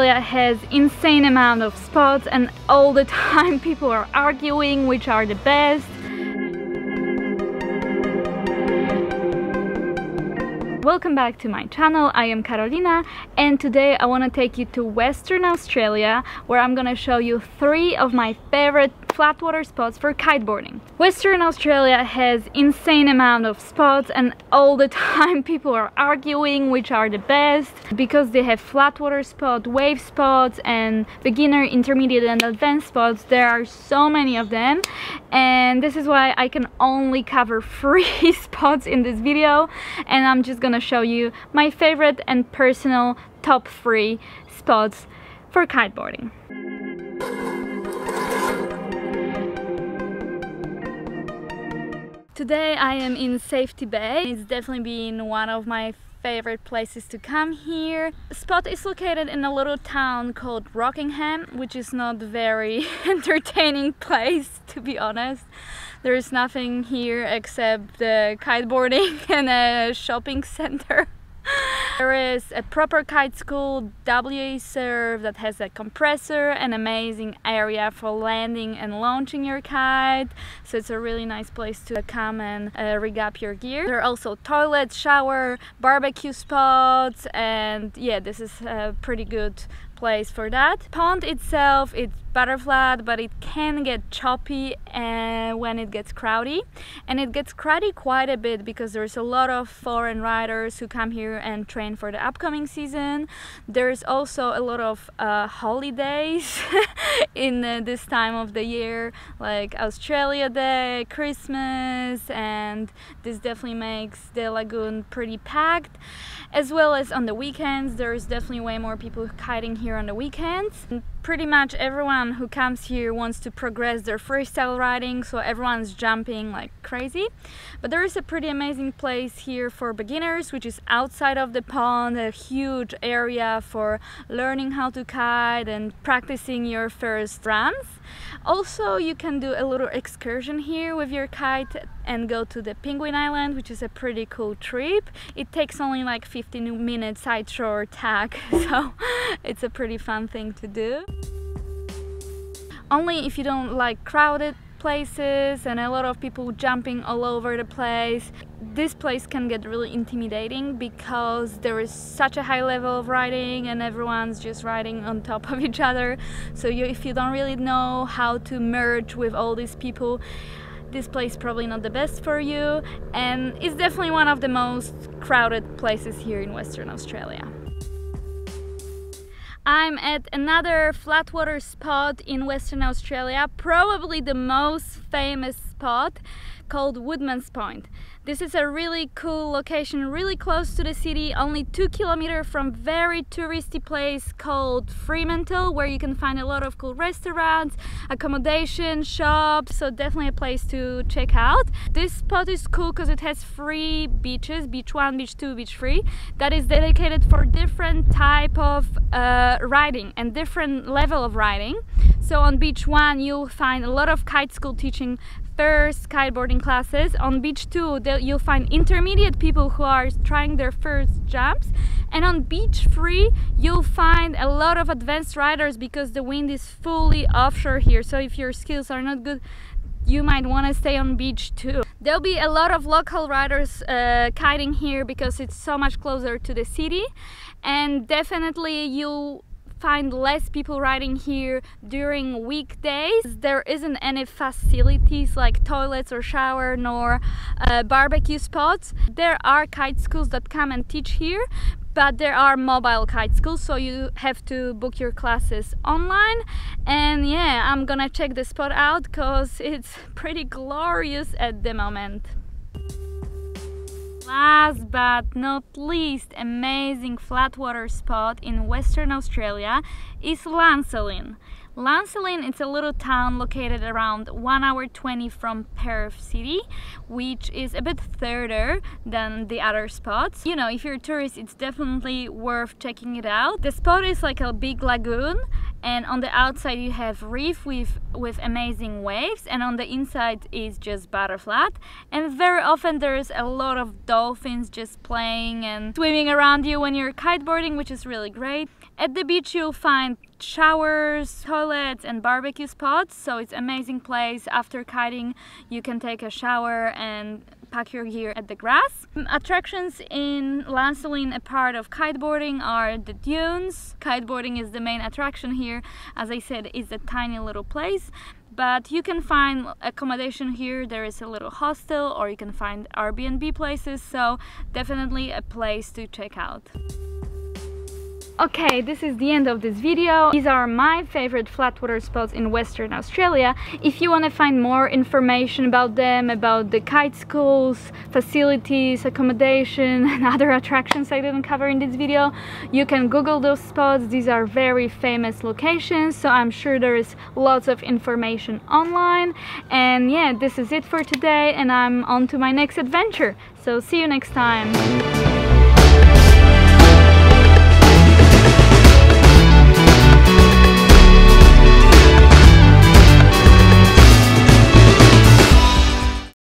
Australia has insane amount of spots and all the time people are arguing which are the best. Welcome back to my channel. I am Karolina and today I want to take you to Western Australia where I'm gonna show you 3 of my favorite flatwater spots for kiteboarding. Western Australia has insane amount of spots and all the time people are arguing which are the best because they have flatwater spot, wave spots and beginner, intermediate and advanced spots. There are so many of them and this is why I can only cover 3 spots in this video, and I'm just gonna show you my favorite and personal top 3 spots for kiteboarding. Today I am in Safety Bay. It's definitely been one of my favorite places to come here. The spot is located in a little town called Rockingham, which is not a very entertaining place, to be honest. There is nothing here except the kiteboarding and a shopping center. There is a proper kite school, WA Surf, that has a compressor, an amazing area for landing and launching your kite. So it's a really nice place to come and rig up your gear. There are also toilets, shower, barbecue spots, and yeah, this is a pretty good place for that. Pond itself, it's butterflat, but it can get choppy when it gets crowdy, and it gets crowdy quite a bit because there's a lot of foreign riders who come here and train for the upcoming season. There's also a lot of holidays in this time of the year, like Australia Day, Christmas, and this definitely makes the lagoon pretty packed. As well as on the weekends, there's definitely way more people kiting here on the weekends. And pretty much everyone who comes here wants to progress their freestyle riding, so everyone's jumping like crazy. But there is a pretty amazing place here for beginners, which is outside of the pond, a huge area for learning how to kite and practicing your first runs. Also, you can do a little excursion here with your kite and go to the Penguin Island, which is a pretty cool trip. It takes only like 15 minutes side shore tack, so it's a pretty fun thing to do. Only if you don't like crowded places and a lot of people jumping all over the place. This place can get really intimidating because there is such a high level of riding and everyone's just riding on top of each other. So if you don't really know how to merge with all these people, this place is probably not the best for you, and it's definitely one of the most crowded places here in Western Australia. I'm at another flatwater spot in Western Australia, probably the most famous spot, called Woodman's Point. This is a really cool location, really close to the city, only 2 kilometers from very touristy place called Fremantle, where you can find a lot of cool restaurants, accommodation, shops, so definitely a place to check out. This spot is cool because it has 3 beaches, beach 1, beach 2, beach 3, that is dedicated for different type of riding and different level of riding. So on beach 1 you'll find a lot of kite school teaching first kiteboarding classes. On beach 2 you'll find intermediate people who are trying their first jumps, and on beach 3 you'll find a lot of advanced riders because the wind is fully offshore here, so if your skills are not good you might want to stay on beach 2. There'll be a lot of local riders kiting here because it's so much closer to the city, and definitely you'll find less people riding here during weekdays. There isn't any facilities like toilets or shower nor barbecue spots. There are kite schools that come and teach here, but there are mobile kite schools, so you have to book your classes online. And yeah, I'm gonna check the spot out because it's pretty glorious at the moment. Last but not least, amazing flatwater spot in Western Australia is Lancelin. Lancelin is a little town located around 1 hour 20 from Perth City, which is a bit further than the other spots. You know, if you're a tourist, it's definitely worth checking it out. The spot is like a big lagoon, and on the outside you have reef with amazing waves, and on the inside is just butterflat, and very often there's a lot of dolphins just playing and swimming around you when you're kiteboarding, which is really great. At the beach you'll find showers, toilets and barbecue spots, so it's an amazing place. After kiting you can take a shower and pack your gear at the grass. Attractions in Lancelin, a part of kiteboarding, are the dunes. Kiteboarding is the main attraction here. As I said, it's a tiny little place, but you can find accommodation here. There is a little hostel, or you can find Airbnb places, so definitely a place to check out. Okay, this is the end of this video. These are my favorite flat water spots in Western Australia. If you want to find more information about them, about the kite schools, facilities, accommodation and other attractions I didn't cover in this video, you can Google those spots. These are very famous locations, so I'm sure there is lots of information online. And yeah, this is it for today, and I'm on to my next adventure. So see you next time.